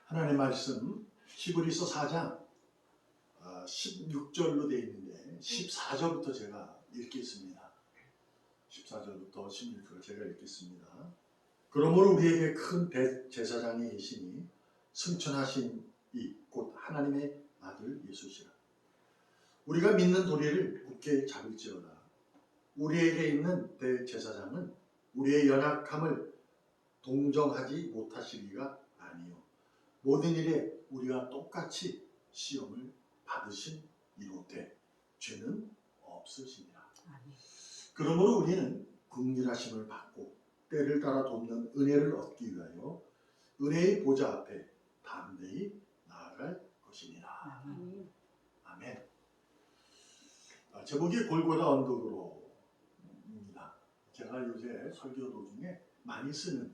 하나님의 말씀 히브리서 4장 16절로 되어 있는데 14절부터 제가 읽겠습니다. 14절부터 16절 제가 읽겠습니다. 그러므로 우리에게 큰 대제사장이 계시니 승천하신 이 곧 하나님의 아들 예수시라. 우리가 믿는 도리를 굳게 잡을지어다. 우리에게 있는 대제사장은 우리의 연약함을 동정하지 못하시리가 아니요 모든 일에 우리가 똑같이 시험을 받으신 이로되 죄는 없으시니라. 그러므로 우리는 긍휼하심을 받고 때를 따라 돕는 은혜를 얻기 위하여 은혜의 보좌 앞에 담대히 나아갈 것이니라. 아멘. 제목이 골고다 언덕으로입니다. 제가 요새 설교 도중에 많이 쓰는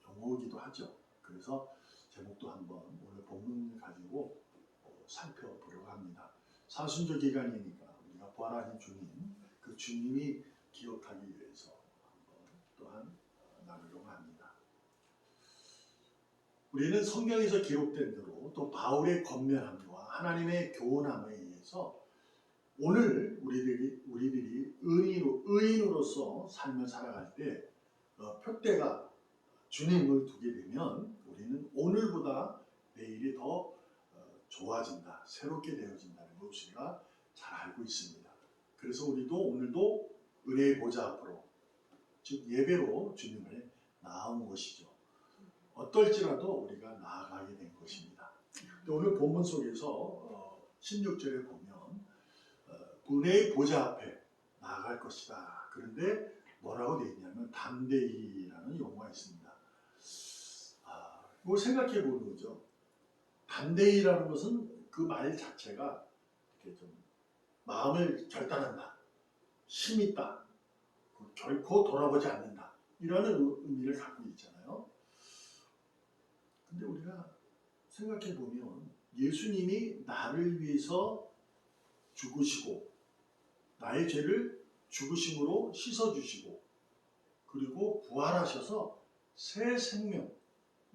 용어이기도 하죠. 그래서 제목도 한번 오늘 본문을 가지고 살펴보려고 합니다. 사순절 기간이니까 우리가 부활하신 주님, 그 주님이 기억하기 위해서 한번 또한 나누려고 합니다. 우리는 성경에서 기록된 대로 또 바울의 권면함과 하나님의 교훈함에 의해서 오늘 우리들이 의인으로서 삶을 살아갈 때 표대가 주님을 두게 되면 우리는 오늘보다 내일이 더 좋아진다, 새롭게 되어진다는 걸 우리가 잘 알고 있습니다. 그래서 우리도 오늘도 은혜의 보좌 앞으로, 즉 예배로 주님을 나아온 것이죠. 어떨지라도 우리가 나아가게 된 것입니다. 오늘 본문 속에서 16절에 보면 은혜의 보좌 앞에 나아갈 것이다. 그런데 뭐라고 되어 있냐면 담대히라는 용어가 있습니다. 이거 생각해 보는 거죠. 담대히라는 것은 그 말 자체가 이렇게 좀 마음을 결단한다, 힘 있다, 결코 돌아보지 않는다 이라는 의미를 갖고 있잖아요. 근데 우리가 생각해 보면 예수님이 나를 위해서 죽으시고 나의 죄를 죽으심으로 씻어주시고 그리고 부활하셔서 새 생명을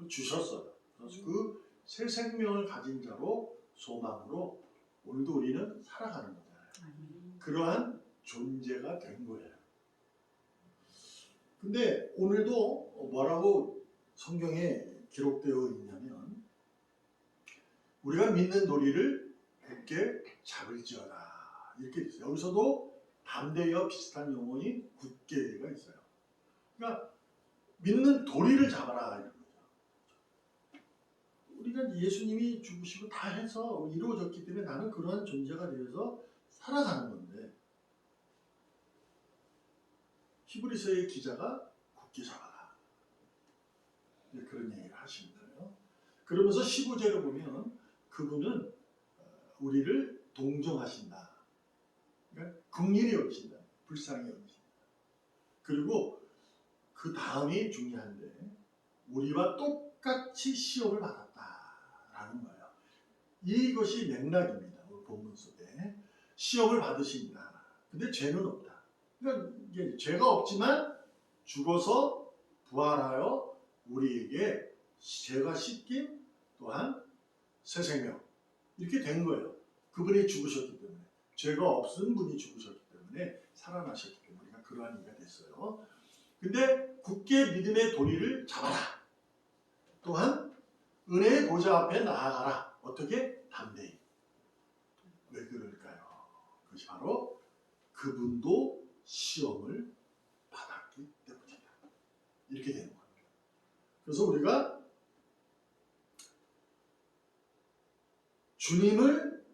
주셨어요. 그래서 그 새 생명을 가진 자로 소망으로 오늘도 우리는 살아가는 거잖아요. 그러한 존재가 된 거예요. 근데 오늘도 뭐라고 성경에 기록되어 있냐면 우리가 믿는 도리를 굳게 잡을지어다 이렇게 있어요. 여기서도 담대히와 비슷한 용어인 굳게가 있어요. 그러니까 믿는 도리를 잡아라 이런 거죠. 우리가 예수님이 죽으시고 다 해서 이루어졌기 때문에 나는 그러한 존재가 되어서 살아가는 건데 히브리서의 기자가 굳게 잡아라 그런 얘기를 하시는 거예요. 그러면서 15절에 보면 그분은 우리를 동정하신다. 그러니까 긍휼히 여기신다. 불쌍히 여기신다. 그리고 그 다음이 중요한데 우리와 똑같이 시험을 받았다라는 거예요. 이것이 맥락입니다. 본문 속에 시험을 받으신다. 근데 죄는 없다. 그러니까 이게 죄가 없지만 죽어서 부활하여 우리에게 죄가 씻김 또한 새 생명 이렇게 된 거예요. 그분이 죽으셨기 때문에 죄가 없은 분이 죽으셨기 때문에 살아나셨기 때문에 우리가 그러한 의미가 됐어요. 근데 굳게 믿음의 도리를 잡아라. 또한 은혜의 보좌 앞에 나아가라. 어떻게? 담대히. 왜 그럴까요? 그것이 바로 그분도 시험을 받았기 때문이다. 이렇게 되는 겁니다. 그래서 우리가 주님을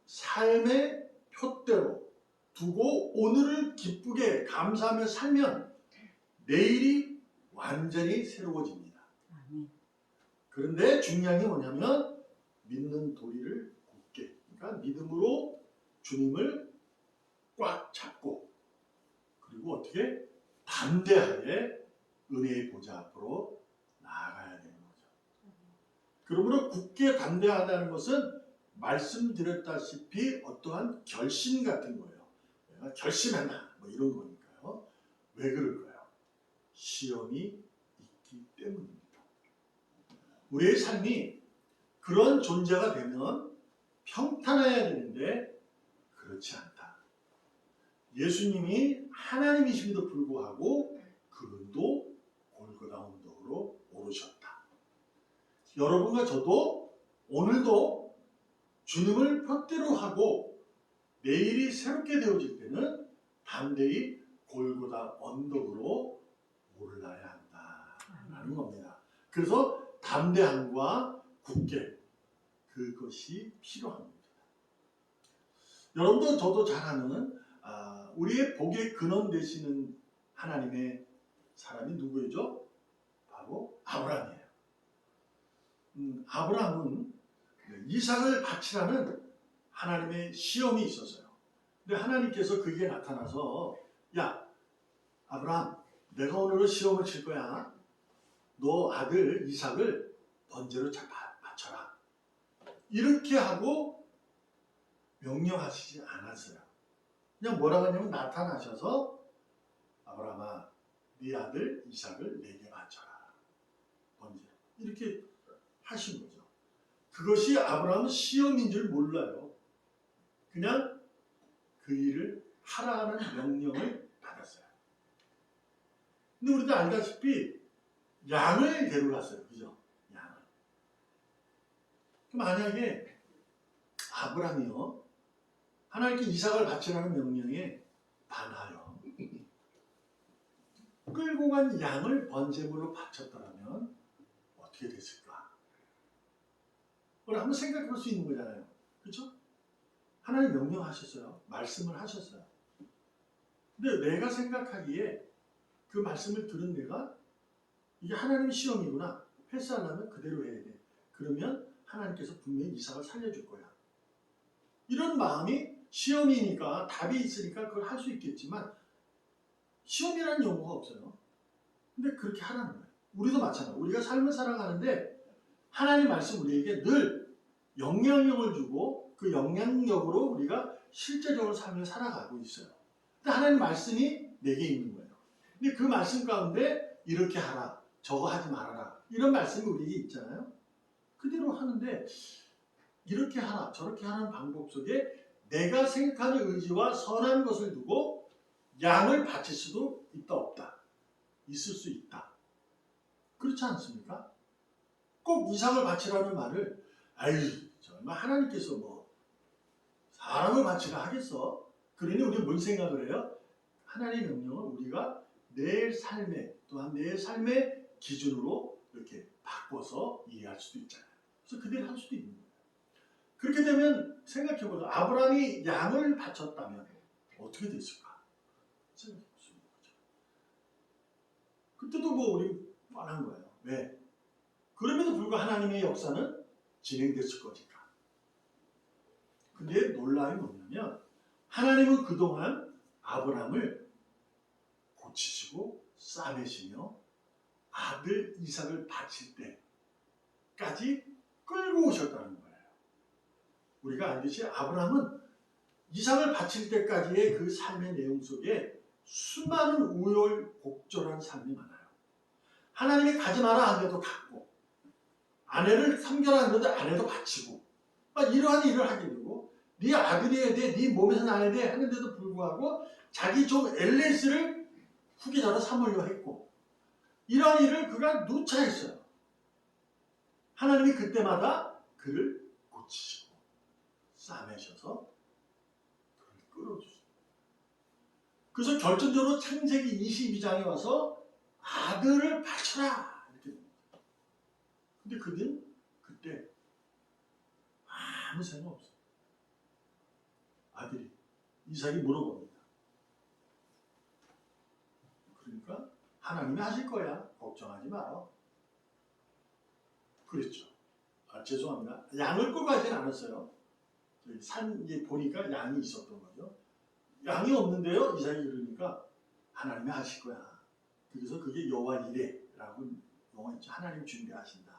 삶의 표대로 두고 오늘을 기쁘게 감사하며 살면 내일이 완전히 새로워집니다. 그런데 중요한 게 뭐냐면 믿는 도리를 굳게, 그러니까 믿음으로 주님을 꽉 잡고 그리고 어떻게 담대하게 은혜의 보좌 앞으로 나아가야 되는 거죠. 그러므로 굳게 담대하다는 것은 말씀드렸다시피 어떠한 결심 같은 거예요. 내가 결심한다 뭐 이런 거니까요. 왜 그럴까요? 시험이 있기 때문입니다. 우리의 삶이 그런 존재가 되면 평탄해야 되는데 그렇지 않다. 예수님이 하나님이심에도 불구하고 그분도 골고다 언덕으로 오르셨다. 여러분과 저도 오늘도 주님을 표대로 하고 내일이 새롭게 되어질 때는 담대히 골고다 언덕으로 올라야 한다라는 겁니다. 그래서 담대함과 굳게 그것이 필요한 겁니다. 여러분도 저도 잘 아는 우리의 복의 근원 되시는 하나님의 사람이 누구이죠? 바로 아브라함이에요. 아브라함은 이삭을 바치라는 하나님의 시험이 있었어요. 근데 하나님께서 그에게 나타나서 야 아브라함 내가 오늘은 시험을 칠 거야. 너 아들 이삭을 번제로 바쳐라. 이렇게 하고 명령하시지 않았어요. 그냥 뭐라고 하냐면 나타나셔서 아브라함아 네 아들 이삭을 내게 바쳐라. 번제로. 이렇게 하신 거죠. 그것이 아브라함은 시험인 줄 몰라요. 그냥 그 일을 하라는 명령을 받았어요. 근데 우리도 알다시피 양을 데려갔어요. 그죠? 양을. 만약에 아브라함이요 하나님께 이삭을 바치라는 명령에 반하여 끌고 간 양을 번제물로 바쳤더라면 어떻게 됐을까? 우리 한번 생각해 볼 수 있는 거잖아요. 그렇죠? 하나님 명령하셨어요. 말씀을 하셨어요. 근데 내가 생각하기에 그 말씀을 들은 내가 이게 하나님의 시험이구나. 패스하려면 그대로 해야 돼. 그러면 하나님께서 분명히 이삭을 살려줄 거야. 이런 마음이 시험이니까 답이 있으니까 그걸 할 수 있겠지만 시험이라는 용어가 없어요. 근데 그렇게 하라는 거예요. 우리도 마찬가지예요. 우리가 삶을 살아가는데 하나님 말씀 우리에게 늘 영향력을 주고 그 영향력으로 우리가 실제적으로 삶을 살아가고 있어요. 근데 하나님 말씀이 내게 있는 거예요. 근데 그 말씀 가운데 이렇게 하라, 저거 하지 말아라 이런 말씀이 우리에게 있잖아요. 그대로 하는데 이렇게 하라, 저렇게 하는 방법 속에 내가 생각하는 의지와 선한 것을 두고 양을 바칠 수도 있다 없다. 있을 수 있다. 그렇지 않습니까? 꼭 이삭을 바치라는 말을 아유 정말 하나님께서 뭐 사람을 바치라 하겠어. 그러니 우리는 뭘 생각을 해요? 하나님의 명령을 우리가 내 삶에 또한 내 삶의 기준으로 이렇게 바꿔서 이해할 수도 있잖아요. 그래서 그대로 할 수도 있는 거예요. 그렇게 되면 생각해보자. 아브라함이 양을 바쳤다면 어떻게 됐을까? 생각해 볼 수 있는 거죠. 그때도 뭐 우리 뻔한 거예요. 왜? 그럼에도 불구하고 하나님의 역사는 진행됐을 거니까. 근데 놀라움이 뭐냐면 하나님은 그동안 아브라함을 고치시고 싸매시며 아들 이삭을 바칠 때까지 끌고 오셨다는 거예요. 우리가 알듯이 아브라함은 이삭을 바칠 때까지의 그 삶의 내용 속에 수많은 우여곡절한 삶이 많아요. 하나님이 가지 마라 하는데도 갔고 아내를 섬겨라 하는데도 아내도 바치고 이러한 일을 하게 되고 네 아들이어야 돼, 네 몸에서 나야 돼 하는데도 불구하고 자기 종 엘레스를 후계자로 삼으려 했고 이러한 일을 그가 누차 했어요. 하나님이 그때마다 그를 고치시고 싸매셔서 그를 끌어주시고 그래서 결정적으로 창세기 22장에 와서 아들을 바쳐라 이렇게 됩니다. 근데 그는 그때 아무 생각 없어요. 아들이 이삭이 물어봅니다. 그러니까 하나님이 하실 거야. 걱정하지 마라. 그랬죠. 죄송합니다. 양을 끌고 가진 않았어요. 산에 보니까 양이 있었던 거죠. 양이 없는데요. 이삭이 그러니까 하나님이 하실 거야. 그래서 그게 여호와 이레라고 용어 있죠. 하나님 준비하신다.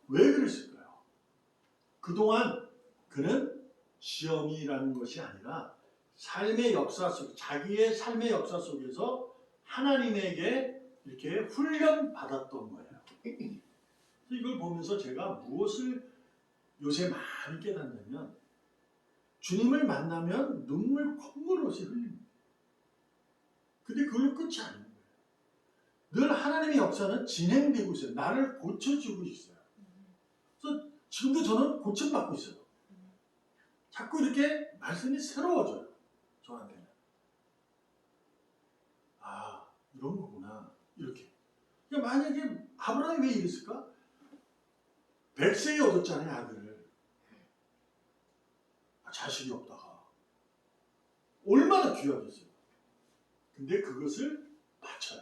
왜 그랬을까요? 그동안 그는 시험이라는 것이 아니라 삶의 역사 속, 자기의 삶의 역사 속에서 하나님에게 이렇게 훈련 받았던 거예요. 이걸 보면서 제가 무엇을 요새 많이 깨닫냐면 주님을 만나면 눈물 콧물없이 흘립니다. 근데 그걸로 끝이 아닌 거예요. 늘 하나님의 역사는 진행되고 있어요. 나를 고쳐주고 있어요. 그래서 지금도 저는 고침받고 있어요. 자꾸 이렇게 말씀이 새로워져요. 저한테는. 아, 이런 거구나. 이렇게. 그러니까 만약에 아브라함이 왜 이랬을까? 100세에 얻었잖아요, 아들을. 자식이 없다가. 얼마나 귀하겠어요. 근데 그것을 바쳐요.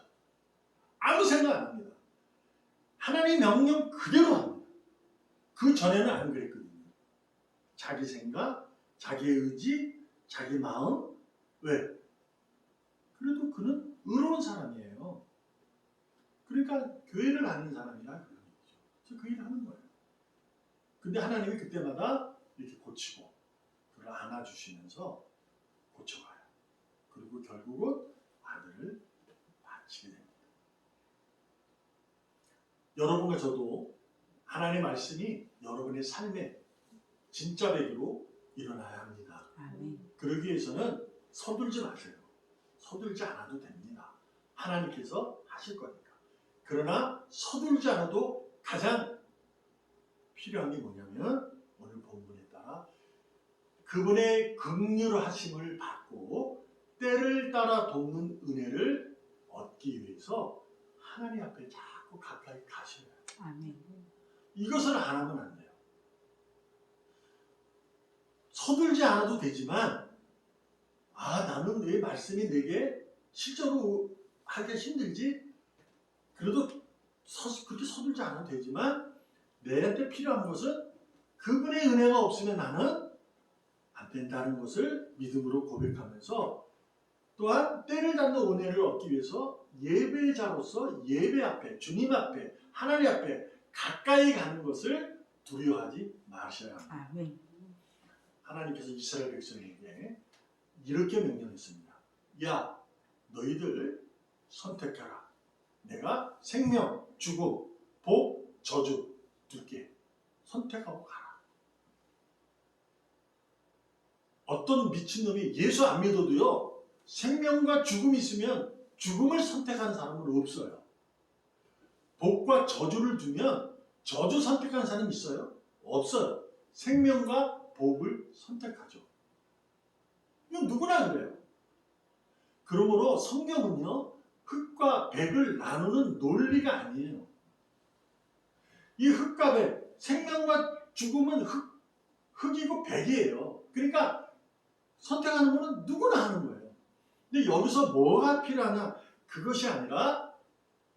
아무 생각 안 합니다. 하나님의 명령 그대로 합니다. 그 전에는 안 그랬거든요. 자기 생각, 자기 의지, 자기 마음. 왜? 그래도 그는 의로운 사람이에요. 그러니까 교회를 아는 사람이라 그런 거죠. 그래서 그 일을 하는 거예요. 근데 하나님이 그때마다 이렇게 고치고 그를 안아주시면서 고쳐가요. 그리고 결국은 아들을 바치게 됩니다. 여러분과 저도 하나님의 말씀이 여러분의 삶에 진짜 배기로 일어나야 합니다. 아멘. 그러기 위해서는 서둘지 마세요. 서둘지 않아도 됩니다. 하나님께서 하실 거니까. 그러나 서둘지 않아도 가장 필요한 게 뭐냐면 오늘 본문에 따라 그분의 긍휼하심을 받고 때를 따라 돕는 은혜를 얻기 위해서 하나님 앞에 자꾸 가까이 가셔야 해요. 아멘. 이것을 안 하면 안 돼요. 서둘지 않아도 되지만 나는 왜 말씀이 내게 실제로 하기가 힘들지? 그래도 그렇게 서둘지 않아도 되지만 내한테 필요한 것은 그분의 은혜가 없으면 나는 안 된다는 것을 믿음으로 고백하면서 또한 때를 닿는 은혜를 얻기 위해서 예배자로서 예배 앞에 주님 앞에 하나님 앞에 가까이 가는 것을 두려워하지 마셔야 합니다. 아멘. 하나님께서 이스라엘 백성에게 이렇게 명령했습니다. 야, 너희들 선택하라. 내가 생명, 죽음, 복, 저주 둘게. 선택하고 가라. 어떤 미친놈이 예수 안 믿어도요, 생명과 죽음이 있으면 죽음을 선택하는 사람은 없어요. 복과 저주를 두면 저주 선택하는 사람이 있어요? 없어요. 생명과 복을 선택하죠. 이건 누구나 그래요. 그러므로 성경은요, 흙과 백을 나누는 논리가 아니에요. 이 흙과 백, 생명과 죽음은 흙이고 백이에요. 그러니까 선택하는 거는 누구나 하는 거예요. 근데 여기서 뭐가 필요하냐? 그것이 아니라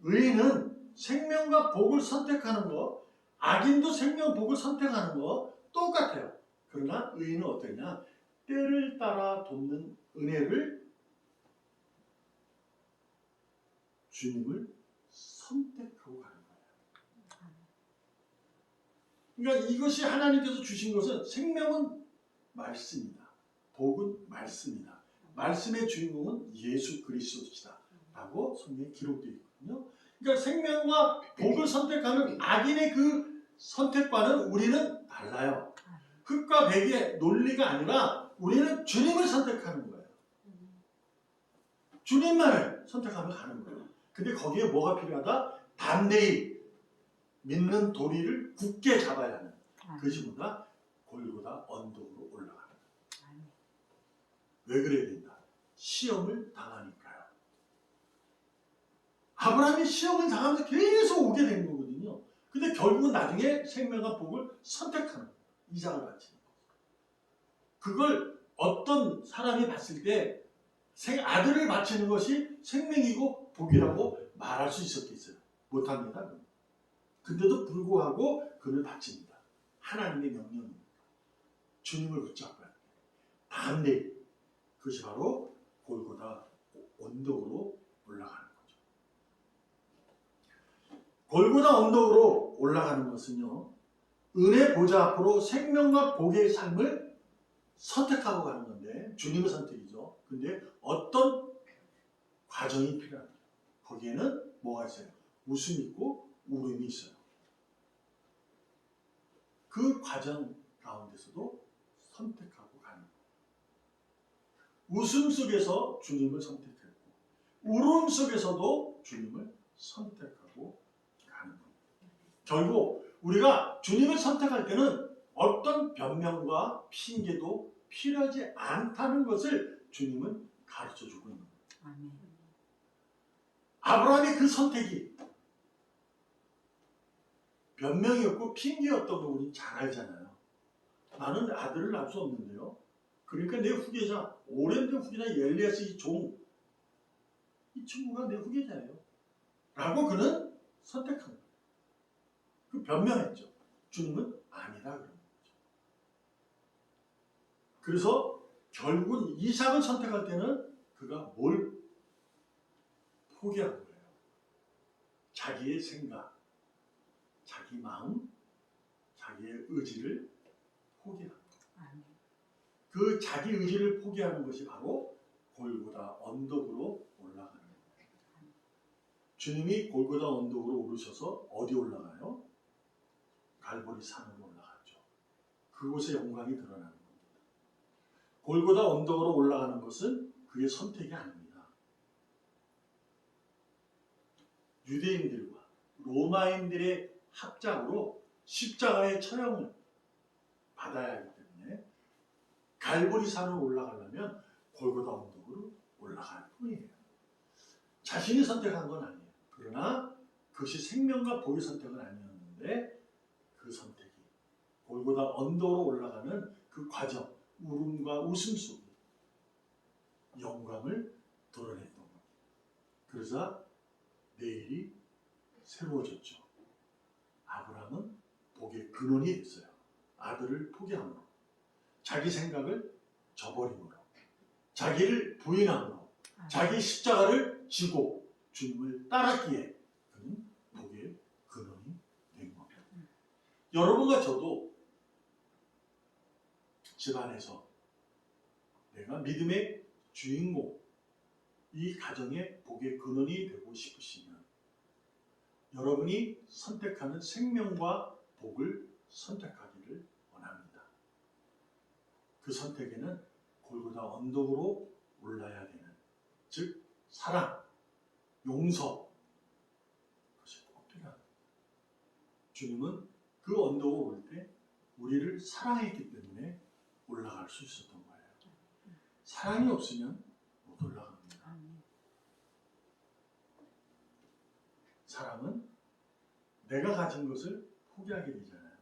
의인은 생명과 복을 선택하는 거, 악인도 생명, 복을 선택하는 거 똑같아요. 그러나 의인은 어떠냐? 때를 따라 돕는 은혜를 주님을 선택하고 가는 거예요. 그러니까 이것이 하나님께서 주신 것은 생명은 말씀이다. 복은 말씀이다. 말씀의 주인공은 예수 그리스도시다. 라고 성경에 기록되어 있거든요. 그러니까 생명과 복을 선택하는 악인의 그 선택과는 우리는 달라요. 흙과 백의 논리가 아니라 우리는 주님을 선택하는 거예요. 주님만을 선택하면 가는 거예요. 근데 거기에 뭐가 필요하다? 담대히 믿는 도리를 굳게 잡아야 하는 그것이 뭐다? 골고다 언덕으로 올라가는 거예요. 왜 그래야 된다? 시험을 당하니까요. 아브라함이 시험을 당하면서 계속 오게 된 거거든요. 근데 결국은 나중에 생명과 복을 선택하는 거예요. 이삭을 바치는 거예요. 그걸 어떤 사람이 봤을 때 아들을 바치는 것이 생명이고 복이라고 말할 수 있었겠어요? 못합니다. 근데도 불구하고 그를 바칩니다. 하나님의 명령입니다. 주님을 붙잡고 담대히. 그것이 바로 골고다 언덕으로 올라가는 거죠. 골고다 언덕으로 올라가는 것은요, 은혜 보좌 앞으로 생명과 복의 삶을 선택하고 가는 건데, 주님의 선택이죠. 근데 어떤 과정이 필요합니다. 거기에는 뭐가 있어요? 웃음이 있고 울음이 있어요. 그 과정 가운데서도 선택하고 가는 거예요. 웃음 속에서 주님을 선택했고 울음 속에서도 주님을 선택하고 가는 거예요. 결국 우리가 주님을 선택할 때는 어떤 변명과 핑계도 필요하지 않다는 것을 주님은 가르쳐주고 있는 거예요. 아멘. 아브라함의 그 선택이 변명이었고 핑계였던 거 우리는 잘 알잖아요. 나는 아들을 낳을 수 없는데요. 그러니까 내 후계자, 오랜 후계자 엘리야스 이 종, 이 친구가 내 후계자예요. 라고 그는 선택한 거예요. 그 변명했죠. 주님은 아니다 그런 거죠. 그래서 결국은 이삭을 선택할 때는 그가 뭘 포기한 거예요. 자기의 생각, 자기 마음, 자기의 의지를 포기한 거예요. 그 자기 의지를 포기하는 것이 바로 골고다 언덕으로 올라가는 거예요. 주님이 골고다 언덕으로 오르셔서 어디 올라가요? 갈보리 산으로 올라갔죠. 그곳에 영광이 드러나는 겁니다. 골고다 언덕으로 올라가는 것은 그의 선택이 아닙니다. 유대인들과 로마인들의 합작으로 십자가의 처형을 받아야 하기 때문에 갈보리 산을 올라가려면 골고다 언덕으로 올라갈 뿐이에요. 자신이 선택한 건 아니에요. 그러나 그것이 생명과 복의 선택은 아니었는데 그 선택이 골고다 언덕으로 올라가는 그 과정, 울음과 웃음 속에 영광을 드러냈던 겁니다. 그러자 내일이 새로워졌죠. 아브라함은 복의 근원이 됐어요. 아들을 포기함으로, 자기 생각을 저버림으로, 자기를 부인함으로, 자기 십자가를 지고 주님을 따랐기에 그는 복의 근원이 된 겁니다. 여러분과 저도 집안에서 내가 믿음의 주인공, 이 가정의 복의 근원이 되고 싶으시면 여러분이 선택하는 생명과 복을 선택하기를 원합니다. 그 선택에는 골고다 언덕으로 올라야 되는, 즉 사랑, 용서, 그것이 꼭 필요합니다. 주님은 그 언덕으로 올 때 우리를 사랑했기 때문에 올라갈 수 있었던 거예요. 사랑이 없으면 못 올라갑니다. 사랑은 내가 가진 것을 포기하게 되잖아요.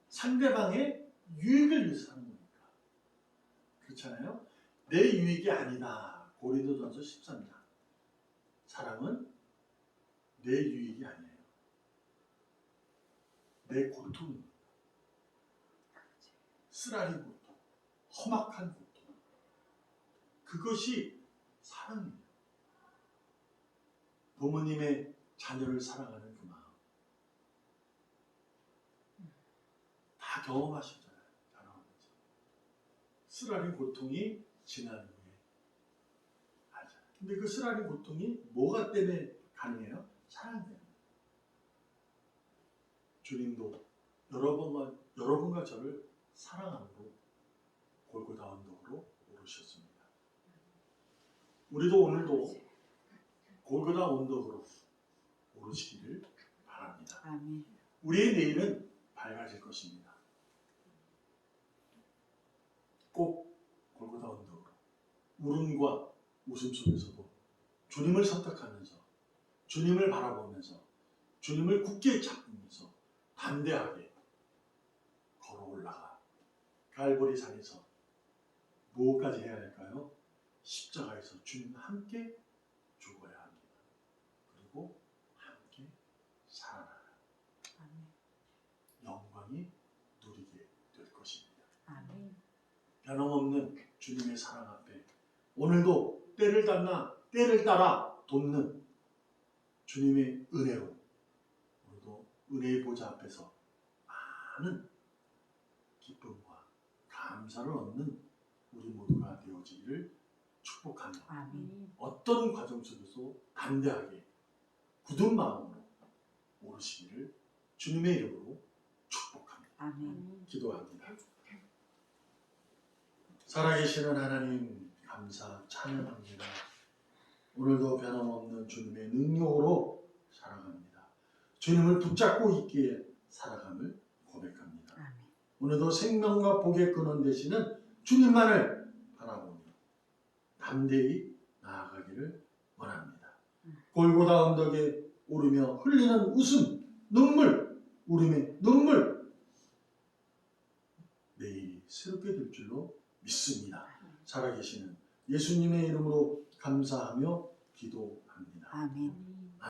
상대방의 유익을 위해서 하는 거니까. 그렇잖아요. 내 유익이 아니다. 고린도전서 13장. 사랑은 내 유익이 아니에요. 내 고통입니다. 쓰라린 고통, 험악한 고통. 그것이 사랑이에요. 부모님의 자녀를 사랑하는 그 마음. 다 경험하셨잖아요. 자라면서. 쓰라린 고통이 지난 후에 알잖아요. 근데 그 쓰라린 고통이 뭐가 때문에 가능해요? 사랑 때문에. 주님도 여러분과 저를 사랑함으로 골고다 언덕으로 오르셨습니다. 우리도 오늘도 골고다 언덕으로 오르시기를 바랍니다. 아멘. 우리의 내일은 밝아질 것입니다. 꼭 골고다 언덕으로 울음과 웃음 속에서도 주님을 선택하면서 주님을 바라보면서 주님을 굳게 잡으면서 담대하게 걸어 올라가 갈보리 산에서 무엇까지 해야 할까요? 십자가에서 주님과 함께 죽어야 합니다. 그리고 함께 살아나라. 아멘. 영광이 누리게 될 것입니다. 아멘. 변함없는 주님의 사랑 앞에 오늘도 때를 따라 돕는 주님의 은혜로 오늘도 은혜의 보좌 앞에서 많은 기쁨과 감사를 얻는 우리 모두가 되어지기를 축복하며 아멘. 어떤 과정 속에서 담대하게 굳은 마음으로 오르시기를 주님의 이름으로 축복합니다. 아멘. 기도합니다. 살아계시는 하나님 감사 찬양합니다. 오늘도 변함없는 주님의 능력으로 살아갑니다. 주님을 붙잡고 있기에 살아감을 고백합니다. 아멘. 오늘도 생명과 복의 근원 되시는 주님만을 바라보며 담대히 나아가기를 원합니다. 골고다 언덕에 오르며 흘리는 웃음, 눈물, 울음의 눈물 매일이 새롭게 될 줄로 믿습니다. 살아계시는 예수님의 이름으로 감사하며 기도합니다. 아멘.